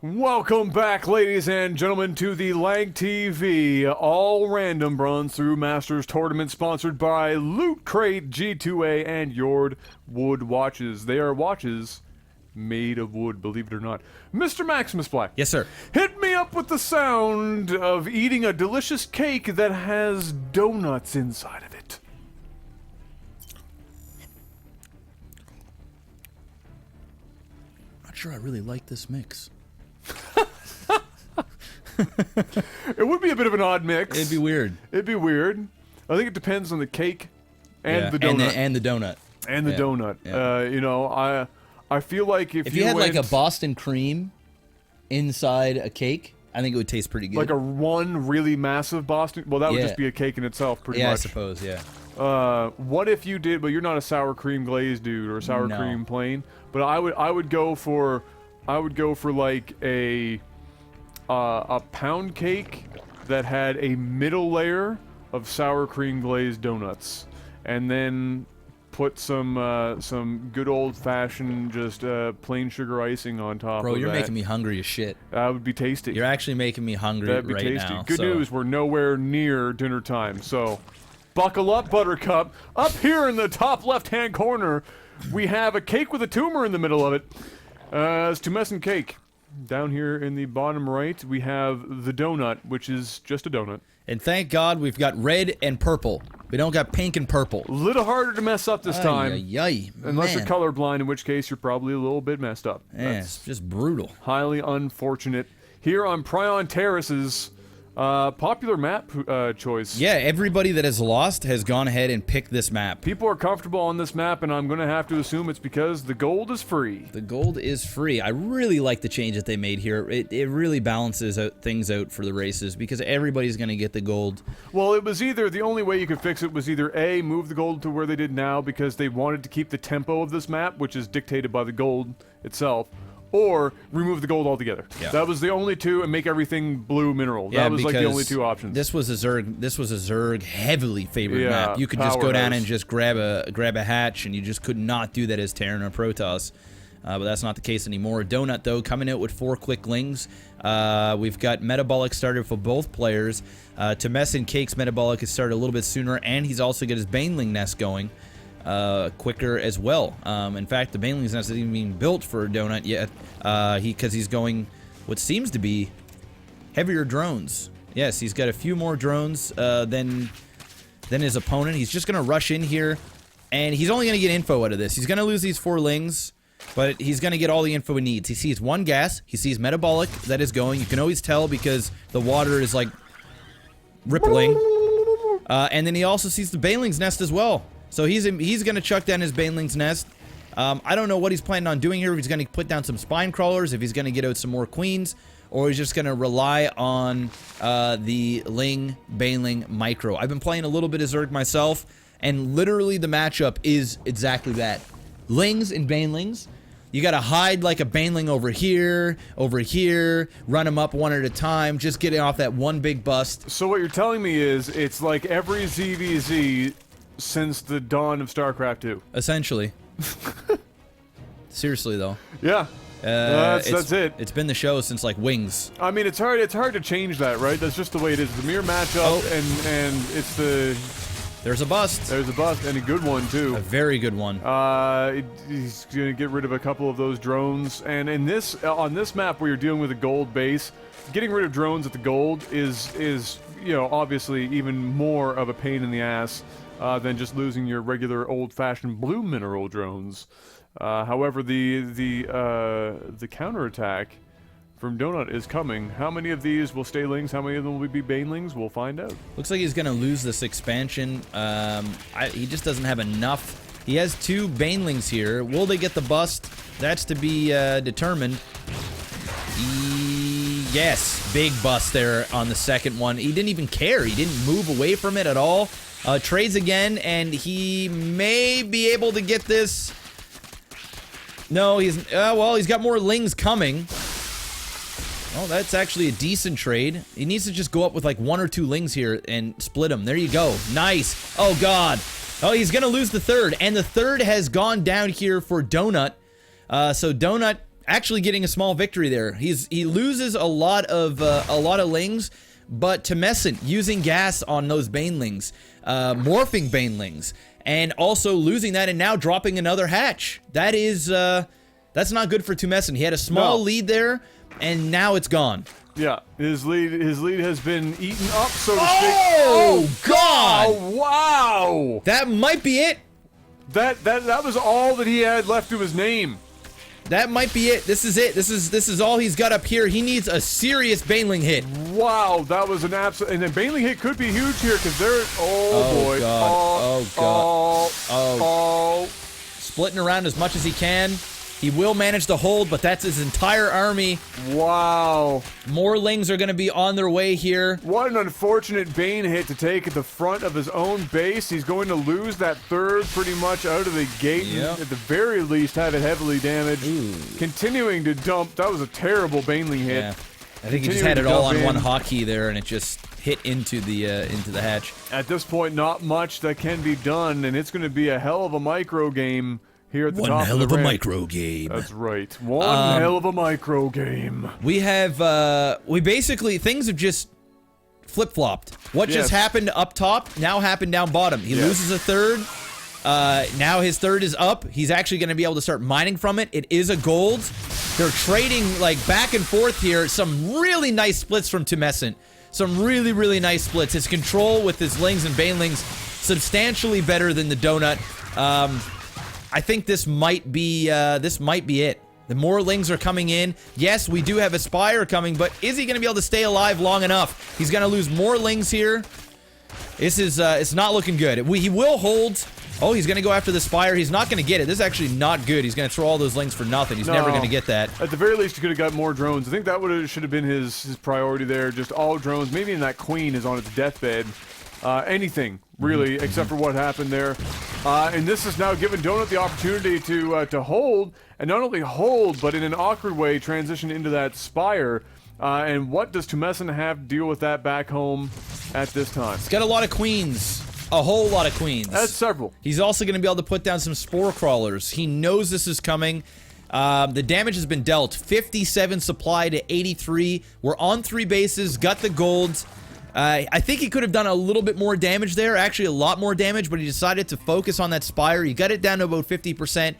Welcome back, ladies and gentlemen, to the LAGTV all random runs through Masters Tournament, sponsored by Lootcrate, G2A, and JORD wood watches. They are watches made of wood, believe it or not. Mr. MaximusBlack. Yes, sir. Hit me up with the sound of eating a delicious cake that has donuts inside of it. Not sure I really like this mix. It would be a bit of an odd mix. It'd be weird. It'd be weird. I think it depends on the cake and the donut. And the donut. And the donut. Yeah. You know, I feel like if you had like a Boston cream inside a cake, I think it would taste pretty good. like one really massive Boston, well, that would just be a cake in itself, pretty much. I suppose, yeah. What if you did? But you're not a sour cream glazed dude or a sour cream plain. But I would go for like a pound cake that had a middle layer of sour cream glazed donuts, and then put some good old fashioned just plain sugar icing on top. Bro, of you're that. making me hungry as shit. That would be tasty. You're actually making me hungry That'd be right tasty. now. Good news, we're nowhere near dinner time, so buckle up, Buttercup. Up here in the top left-hand corner, we have a cake with a tumor in the middle of it. It's tumescent cake. Down here in the bottom right, we have the donut, which is just a donut. And thank God we've got red and purple. We don't got pink and purple. A little harder to mess up this time. Unless man. you're colorblind, in which case you're probably a little bit messed up. Yeah, it's just brutal. Highly unfortunate. Here on Prion Terraces, popular map choice. Yeah, everybody that has lost has gone ahead and picked this map. People are comfortable on this map, and I'm going to have to assume it's because the gold is free. The gold is free. I really like the change that they made here. It really balances things out for the races because everybody's going to get the gold. Well, it was either, the only way you could fix it was either A, move the gold to where they did now because they wanted to keep the tempo of this map, which is dictated by the gold itself, or remove the gold altogether. Yeah. That was the only two, and make everything blue mineral. Yeah, that was like the only two options. This was a Zerg heavily favored map. You could just go down and just grab a hatch, and you just could not do that as Terran or Protoss. But that's not the case anymore. Donut, though, coming out with 4 quick lings. We've got Metabolic started for both players. Tumescent Cake's Metabolic has started a little bit sooner, and he's also got his Baneling Nest going quicker as well. In fact, the Baneling's Nest isn't even being built for a donut yet, because he's going what seems to be heavier drones. Yes, he's got a few more drones than his opponent. He's just going to rush in here, and he's only going to get info out of this. He's going to lose these 4 lings, but he's going to get all the info he needs. He sees 1 gas. He sees Metabolic that is going. You can always tell because the water is, like, rippling. And then he also sees the Baneling's Nest as well. So he's going to chuck down his Baneling's Nest. I don't know what he's planning on doing here. If he's going to put down some Spine Crawlers, if he's going to get out some more Queens, or he's just going to rely on the Ling Baneling Micro. I've been playing a little bit of Zerg myself, and literally the matchup is exactly that. Lings and Banelings. You got to hide like a Baneling over here, run them up one at a time, just getting off that one big bust. So what you're telling me is it's like every ZVZ since the dawn of StarCraft 2. Essentially. Seriously, though. Yeah. That's it. It's been the show since, like, Wings. I mean, it's hard to change that, right? That's just the way it is. The mirror matchup, and it's the... There's a bust. There's a bust, and a good one, too. A very good one. He's going to get rid of a couple of those drones, and in this on this map where you're dealing with a gold base, getting rid of drones at the gold is you know, obviously even more of a pain in the ass than just losing your regular old-fashioned blue mineral drones. However, the counterattack from Donut is coming. How many of these will stay lings? How many of them will be Banelings? We'll find out. Looks like he's going to lose this expansion. He just doesn't have enough. He has 2 Banelings here. Will they get the bust? That's to be determined. Yes, big bust there on the second one. He didn't even care. He didn't move away from it at all. Trades again, and he may be able to get this. No, he's... well, he's got more lings coming. Oh, that's actually a decent trade. He needs to just go up with like 1 or 2 lings here and split them. There you go. Nice. Oh, God. Oh, he's going to lose the 3rd. And the 3rd has gone down here for Donut. So Donut actually getting a small victory there. He loses a lot of lings, but Temescent using gas on those banelings, morphing banelings, and also losing that and now dropping another hatch. That is that's not good for Temescent. He had a small lead there, and now it's gone. Yeah, his lead has been eaten up, so to speak. Oh God! Oh, wow! That might be it. That was all that he had left to his name. That might be it. This is it. This is all he's got up here. He needs a serious Baneling hit. Wow, that was an absolute. And the Baneling hit could be huge here because they're. Oh boy. God. Oh God. Oh. Splitting around as much as he can. He will manage to hold, but that's his entire army. Wow. More lings are going to be on their way here. What an unfortunate Bane hit to take at the front of his own base. He's going to lose that third pretty much out of the gate. Yep. And at the very least, have it heavily damaged. Ooh. Continuing to dump. That was a terrible Baneling hit. Yeah. I think he just had it all on one hotkey there, and it just hit into the hatch. At this point, not much that can be done, and it's going to be a hell of a micro game. Here at the top One hell of a micro game. That's right. One hell of a micro game. We have, we basically, things have just flip-flopped. What just happened up top now happened down bottom. He loses a third. Now his third is up. He's actually going to be able to start mining from it. It is a gold. They're trading, like, back and forth here. Some really nice splits from Temescent. Some really, really nice splits. His control with his lings and banelings substantially better than the donut. I think this might be it. The more lings are coming in. Yes, we do have a Spire coming, but is he going to be able to stay alive long enough? He's going to lose more lings here. This is, it's not looking good. He will hold. Oh, he's going to go after the Spire. He's not going to get it. This is actually not good. He's going to throw all those lings for nothing. He's never going to get that. At the very least, he could have got more drones. I think that should have been his priority there. Just all drones. Maybe even that Queen is on its deathbed. Anything, really, except for what happened there. And this is now giving Donut the opportunity to hold, and not only hold, but in an awkward way transition into that Spire. And what does Temescent have to deal with that back home at this time? He's got a lot of queens. A whole lot of queens. That's several. He's also going to be able to put down some Spore Crawlers. He knows this is coming. The damage has been dealt. 57 supply to 83. We're on 3 bases, got the golds. I think he could have done a little bit more damage there, actually a lot more damage, but he decided to focus on that Spire. He got it down to about 50%,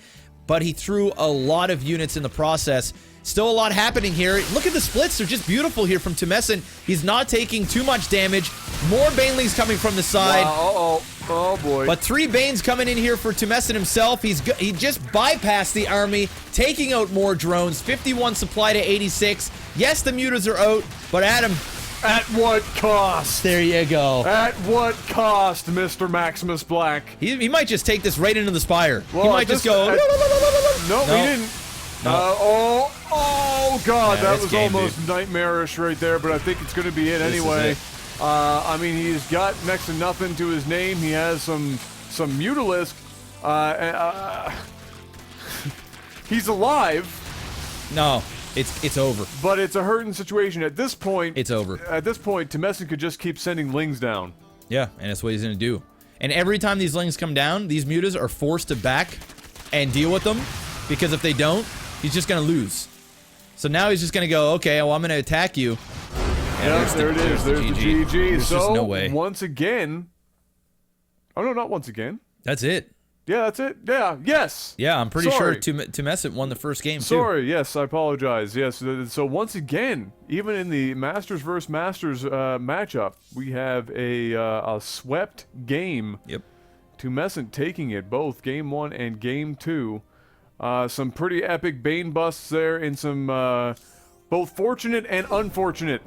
but he threw a lot of units in the process. Still a lot happening here. Look at the splits. They're just beautiful here from Temescent. He's not taking too much damage. More Banelings coming from the side. Wow, oh boy. But 3 Banes coming in here for Temescent himself. He just bypassed the army, taking out more drones. 51 supply to 86. Yes, the mutas are out, but Adam... At what cost? There you go. At what cost, Mr. MaximusBlack? He might just take this right into the Spire. Well, he might just go... No, he didn't. No. Oh, God, that was almost nightmarish right there, but I think it's going to be it anyway. I mean, he's got next to nothing to his name. He has some Mutalisk. He's alive. No. It's over. But it's a hurting situation. At this point... It's over. At this point, Temescent could just keep sending lings down. Yeah, and that's what he's going to do. And every time these lings come down, these mutas are forced to back and deal with them. Because if they don't, he's just going to lose. So now he's just going to go, okay, well, I'm going to attack you. Yeah, there it is. There's the GG. There's just no way. Once again... Oh, no, not once again. That's it. Yeah, that's it. Yeah, yes. Yeah, I'm pretty sure Temescent won the first game, too. Sorry, yes, I apologize. Yes, so once again, even in the Masters vs. Masters matchup, we have a swept game. Yep. Temescent taking it, both Game 1 and Game 2. Some pretty epic Bane busts there in some both fortunate and unfortunate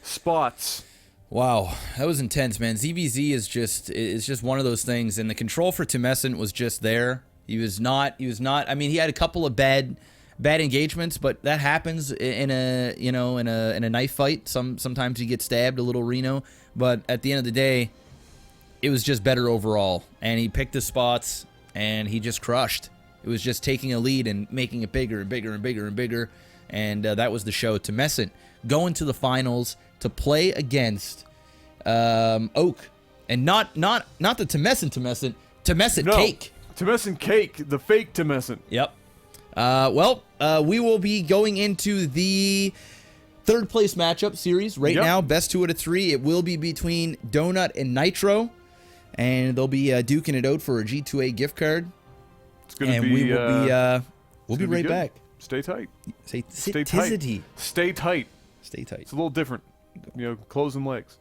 spots. Wow, that was intense, man. ZVZ is just one of those things, and the control for Temescent was just there. He was not. I mean, he had a couple of bad engagements, but that happens in a knife fight. Sometimes you get stabbed a little Reno, but at the end of the day, it was just better overall. And he picked his spots, and he just crushed. It was just taking a lead and making it bigger and bigger and bigger and bigger, and that was the show. Temescent going to the finals to play against Oak, and not the Temescent Cake. Temescent Cake, the fake Temescent. Yep. We will be going into the third place matchup series right now. Best 2 out of 3. It will be between Donut and Nitro, and they'll be duking it out for a G2A gift card. It's gonna be. We'll be right back. Stay tight. Stay tight. Stay tight. Stay tight. It's a little different. Closing legs.